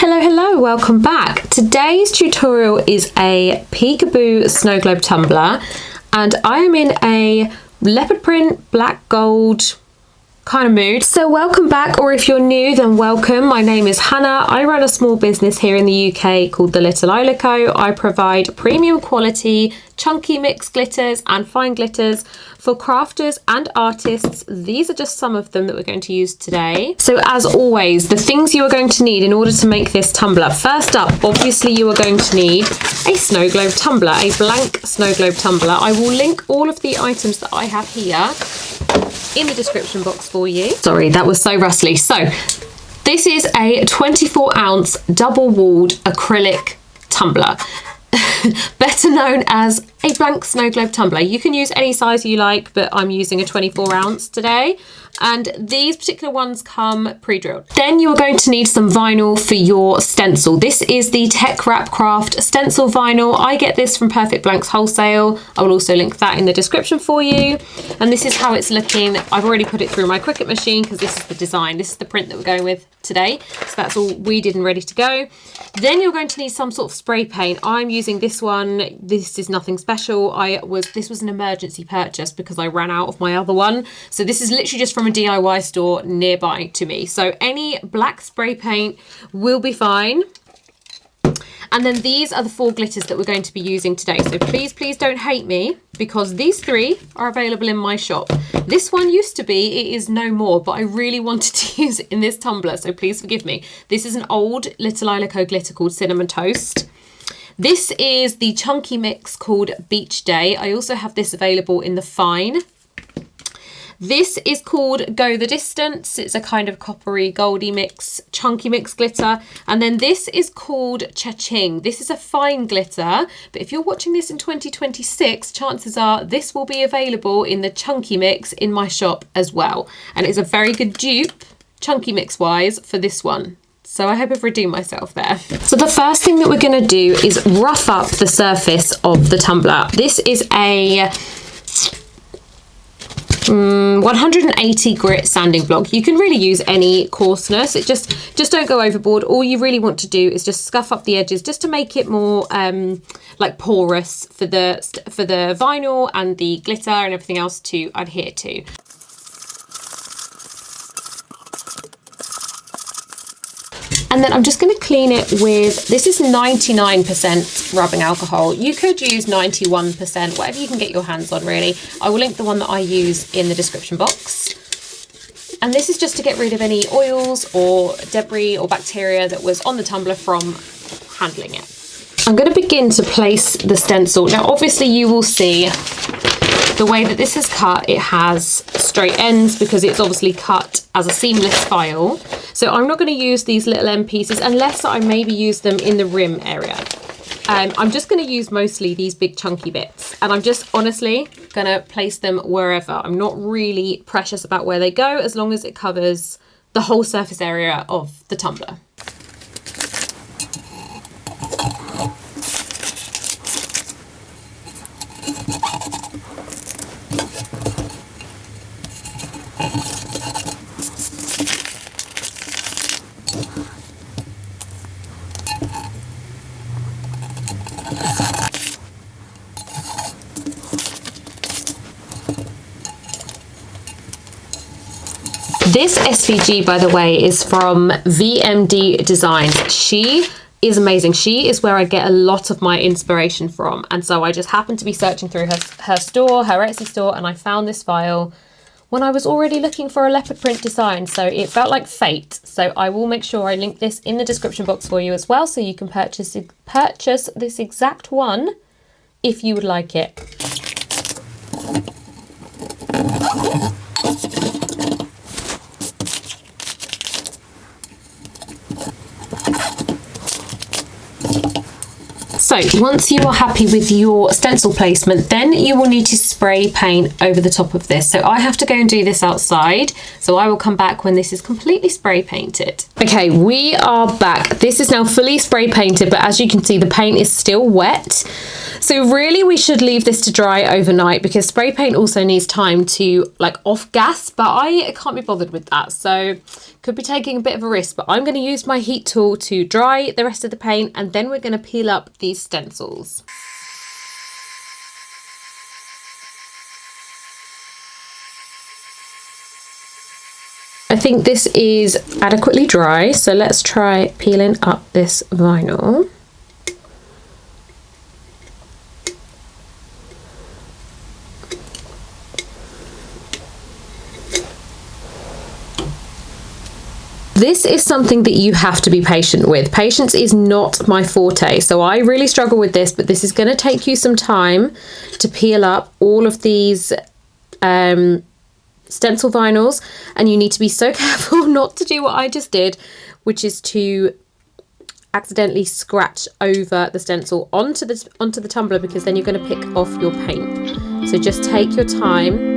Hello, welcome back. Today's tutorial is a Peekaboo snow globe tumbler, and I am in a leopard print, black gold kind of mood. So welcome back, or if you're new then welcome. My name is Hannah. I run a small business here in the UK called the Little Isla Co. I provide premium quality chunky mix glitters and fine glitters for crafters and artists. These are just some of them that we're going to use today. So as always, the things you are going to need in order to make this tumbler. First up, obviously you are going to need a snow globe tumbler, a blank snow globe tumbler. I will link all of the items that I have here in the description box for you. Sorry, that was so rustly. So this is a 24-ounce double-walled acrylic tumbler, better known as a blank snow globe tumbler. You can use any size you like, but I'm using a 24-ounce today, and these particular ones come pre-drilled. Then you are going to need some vinyl for your stencil. This is the Tech Wrap Craft stencil vinyl. I get this from Perfect Blanks Wholesale. I will also link that in the description for you. And this is how it's looking. I've already put it through my Cricut machine because this is the design. This is the print that we're going with today. So that's all weeded and ready to go. Then you're going to need some sort of spray paint. I'm using this one. This is nothing special. This was an emergency purchase because I ran out of my other one. So this is literally just from a DIY store nearby to me. So any black spray paint will be fine. And then these are the 4 glitters that we're going to be using today. So please don't hate me, because these 3 are available in my shop. This one used to be, it is no more, but I really wanted to use it in this tumbler, so please forgive me. This is an old Little Isla Co glitter called Cinnamon Toast. This is the chunky mix called Beach Day. I also have this available in the fine. This is called Go the Distance. It's a kind of coppery goldy mix, chunky mix glitter. And then this is called Cha-Ching. This is a fine glitter, but if you're watching this in 2026, chances are this will be available in the chunky mix in my shop as well. And it's a very good dupe, chunky mix wise, for this one. So I hope I've redeemed myself there. So the first thing that we're going to do is rough up the surface of the tumbler. This is a 180 grit sanding block. You can really use any coarseness. It just don't go overboard. All you really want to do is just scuff up the edges just to make it more like porous for the vinyl and the glitter and everything else to adhere to. And then I'm just going to clean it with, this is 99% rubbing alcohol. You could use 91%, whatever you can get your hands on really. I will link the one that I use in the description box. And this is just to get rid of any oils or debris or bacteria that was on the tumbler from handling it. I'm going to begin to place the stencil. Now obviously you will see the way that this is cut, it has straight ends because it's obviously cut as a seamless file. So I'm not going to use these little end pieces unless I maybe use them in the rim area. I'm just going to use mostly these big chunky bits, and I'm just honestly going to place them wherever. I'm not really precious about where they go as long as it covers the whole surface area of the tumbler. This SVG, by the way, is from VMD Designs. She is amazing. She is where I get a lot of my inspiration from. And so I just happened to be searching through her store, her Etsy store, and I found this file when I was already looking for a leopard print design. So it felt like fate. So I will make sure I link this in the description box for you as well, so you can purchase this exact one if you would like it. So once you are happy with your stencil placement, then you will need to spray paint over the top of this. So I have to go and do this outside. So I will come back when this is completely spray painted. Okay, we are back. This is now fully spray painted, but as you can see, the paint is still wet. So really we should leave this to dry overnight because spray paint also needs time to like off gas, but I can't be bothered with that. So could be taking a bit of a risk, but I'm going to use my heat tool to dry the rest of the paint and then we're going to peel up these stencils. I think this is adequately dry, so let's try peeling up this vinyl. This is something that you have to be patient with. Patience is not my forte, so I really struggle with this, but this is going to take you some time to peel up all of these stencil vinyls, and you need to be so careful not to do what I just did, which is to accidentally scratch over the stencil onto the tumbler, because then you're going to pick off your paint. So just take your time.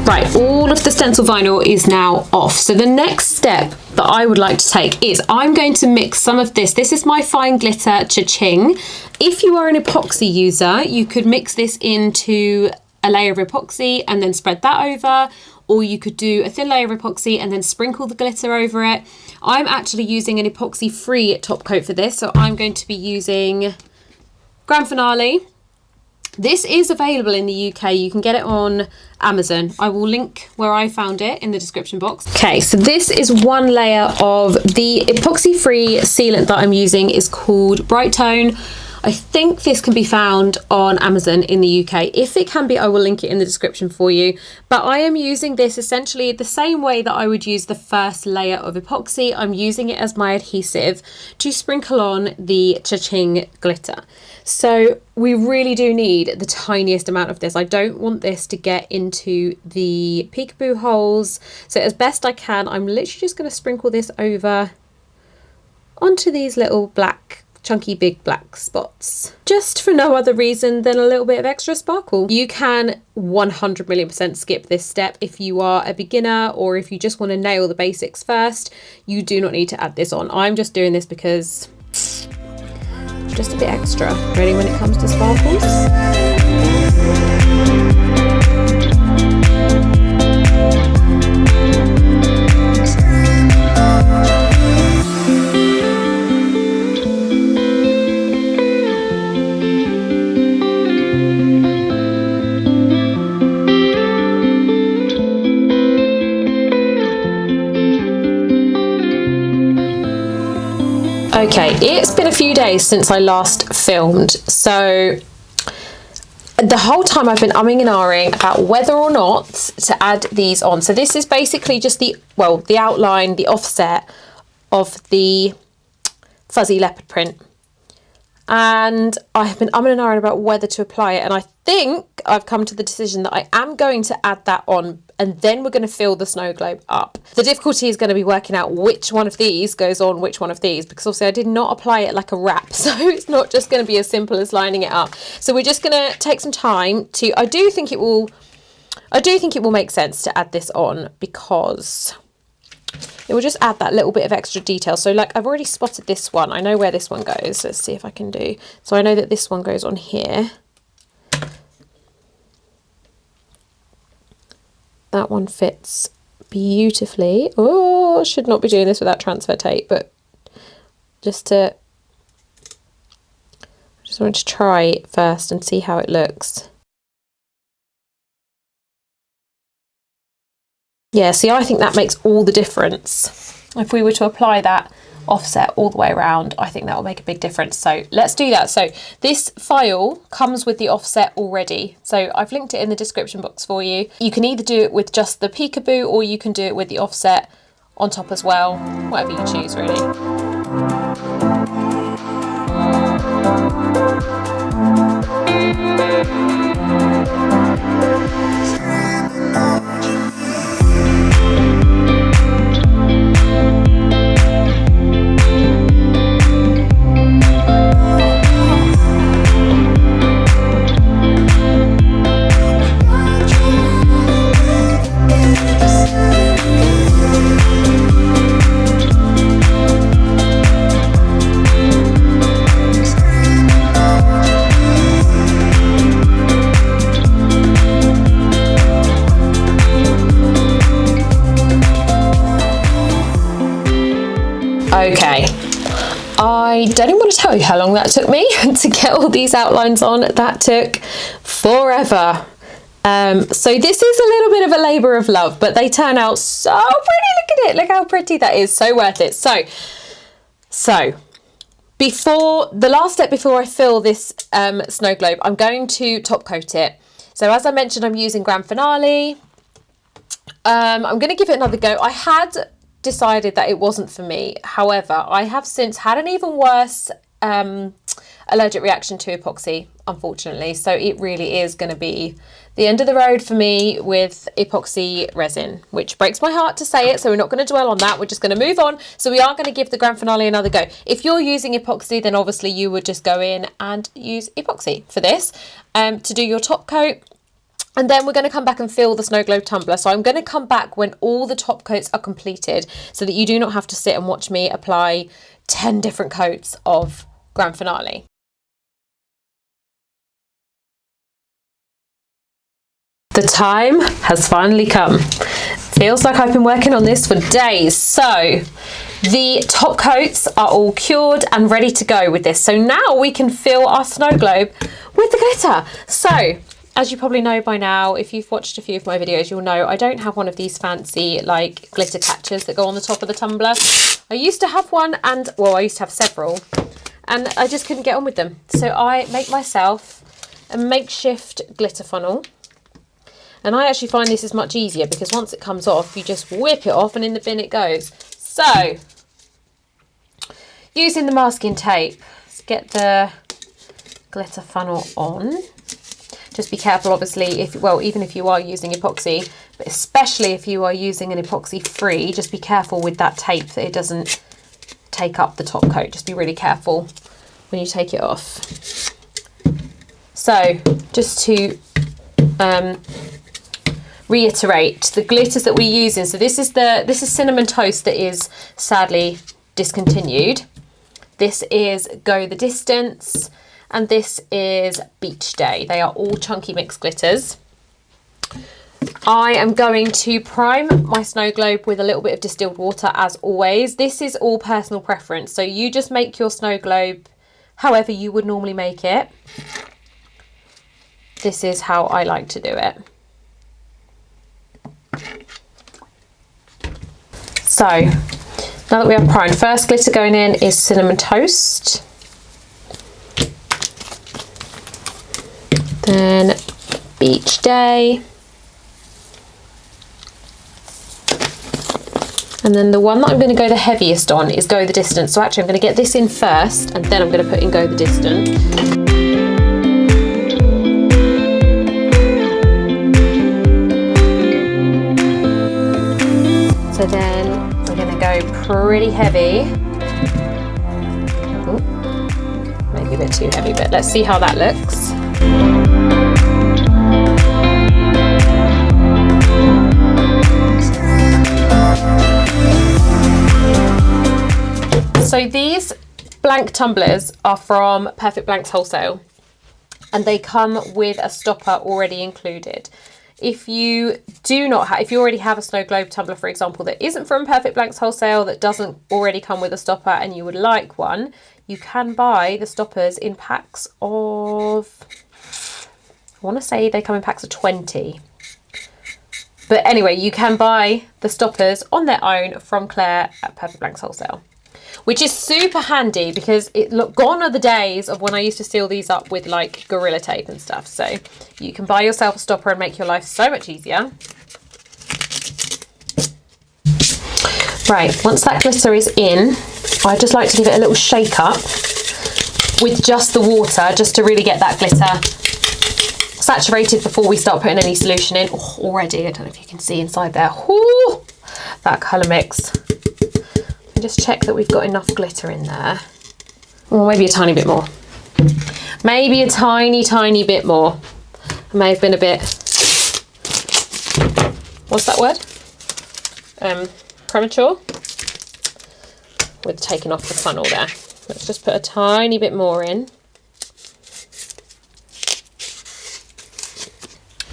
Right, all of the stencil vinyl is now off. So the next step that I would like to take is I'm going to mix some of this. This is my fine glitter cha-ching. If you are an epoxy user, you could mix this into a layer of epoxy and then spread that over, or you could do a thin layer of epoxy and then sprinkle the glitter over it. I'm actually using an epoxy-free top coat for this, so I'm going to be using Grand Finale. This is available in the UK. You can get it on Amazon. I will link where I found it in the description box. Okay, so this is one layer of the epoxy-free sealant that I'm using. Is called Bright Tone. I think this can be found on Amazon in the UK. If it can be, I will link it in the description for you. But I am using this essentially the same way that I would use the first layer of epoxy. I'm using it as my adhesive to sprinkle on the cha-ching glitter. So we really do need the tiniest amount of this. I don't want this to get into the peekaboo holes. So as best I can, I'm literally just going to sprinkle this over onto these little black chunky big black spots, just for no other reason than a little bit of extra sparkle. You can 100% skip this step if you are a beginner, or if you just want to nail the basics first. You do not need to add this on. I'm just doing this because just a bit extra ready when it comes to sparkles. Okay, it's been a few days since I last filmed, so the whole time I've been umming and ahhing about whether or not to add these on. So this is basically just the outline, the offset of the fuzzy leopard print. And I have been umming and ahhing about whether to apply it, and I think I've come to the decision that I am going to add that on, and then we're going to fill the snow globe up. The difficulty is going to be working out which one of these goes on which one of these, because obviously I did not apply it like a wrap, so it's not just going to be as simple as lining it up. So we're just going to take some time to, I do think it will make sense to add this on, because it will just add that little bit of extra detail. So like I've already spotted this one. I know where this one goes. Let's see if I can do. So I know that this one goes on here. That one fits beautifully. Oh, should not be doing this without transfer tape, but I just wanted to try it first and see how it looks. Yeah, see, I think that makes all the difference. If we were to apply that offset all the way around, I think that will make a big difference. So let's do that. So this file comes with the offset already. So I've linked it in the description box for you. You can either do it with just the peekaboo, or you can do it with the offset on top as well. Whatever you choose, really. I don't even want to tell you how long that took me to get all these outlines on. That took forever. So this is a little bit of a labour of love, but they turn out so pretty. Look at it. Look how pretty that is. So worth it. So before the last step, before I fill this snow globe, I'm going to top coat it. So as I mentioned, I'm using Grand Finale. I'm going to give it another go. I had decided that it wasn't for me. However, I have since had an even worse allergic reaction to epoxy, unfortunately. So it really is going to be the end of the road for me with epoxy resin, which breaks my heart to say it. So we're not going to dwell on that. We're just going to move on. So we are going to give the Grand Finale another go. If you're using epoxy, then obviously you would just go in and use epoxy for this to do your top coat. And then we're going to come back and fill the Snowglobe tumbler. So I'm going to come back when all the top coats are completed so that you do not have to sit and watch me apply 10 different coats of Grand Finale. The time has finally come. Feels like I've been working on this for days. So the top coats are all cured and ready to go with this. So now we can fill our snow globe with the glitter. So as you probably know by now, if you've watched a few of my videos, you'll know I don't have one of these fancy like glitter catchers that go on the top of the tumbler. I used to have one, and well, I used to have several, and I just couldn't get on with them. So I make myself a makeshift glitter funnel. And I actually find this is much easier because once it comes off, you just whip it off and in the bin it goes. So using the masking tape, let's get the glitter funnel on. Just be careful, obviously, even if you are using epoxy, but especially if you are using an epoxy free, just be careful with that tape that it doesn't take up the top coat. Just be really careful when you take it off. So just to reiterate, the glitters that we're using, so this is Cinnamon Toast that is sadly discontinued. This is Go the Distance. And this is Beach Day. They are all chunky mix glitters. I am going to prime my snow globe with a little bit of distilled water as always. This is all personal preference. So you just make your snow globe however you would normally make it. This is how I like to do it. So now that we have primed, first glitter going in is Cinnamon Toast. Then Beach Day. And then the one that I'm going to go the heaviest on is Go the Distance. So actually I'm going to get this in first and then I'm going to put in Go the Distance. So then we're going to go pretty heavy. Ooh, maybe a bit too heavy, but let's see how that looks. So these blank tumblers are from Perfect Blanks Wholesale and they come with a stopper already included. If you already have a snow globe tumbler, for example, that isn't from Perfect Blanks Wholesale, that doesn't already come with a stopper and you would like one, you can buy the stoppers in packs of, I want to say they come in packs of 20. But anyway, you can buy the stoppers on their own from Claire at Perfect Blanks Wholesale, which is super handy because gone are the days of when I used to seal these up with like Gorilla Tape and stuff. So you can buy yourself a stopper and make your life so much easier. Right, once that glitter is in, I just like to give it a little shake up with just the water, just to really get that glitter saturated before we start putting any solution in. Oh, already, I don't know if you can see inside there. Ooh, that colour mix. And just check that we've got enough glitter in there. Or maybe a tiny bit more. Maybe a tiny bit more. I may have been a bit, what's that word? Premature with taking off the funnel there. Let's just put a tiny bit more in.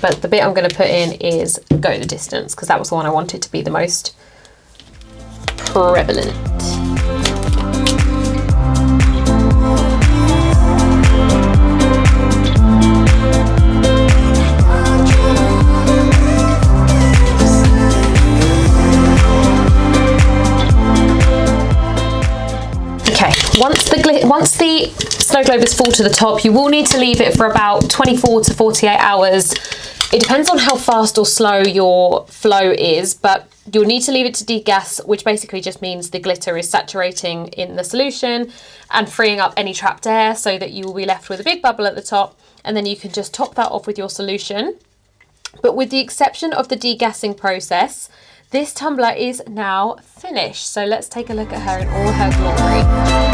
But the bit I'm going to put in is Go the Distance because that was the one I wanted to be the most prevalent. the snow globe is full to the top, you will need to leave it for about 24 to 48 hours. It depends on how fast or slow your flow is, but you'll need to leave it to degas, which basically just means the glitter is saturating in the solution and freeing up any trapped air so that you will be left with a big bubble at the top, and then you can just top that off with your solution. But with the exception of the degassing process, this tumbler is now finished. So let's take a look at her in all her glory.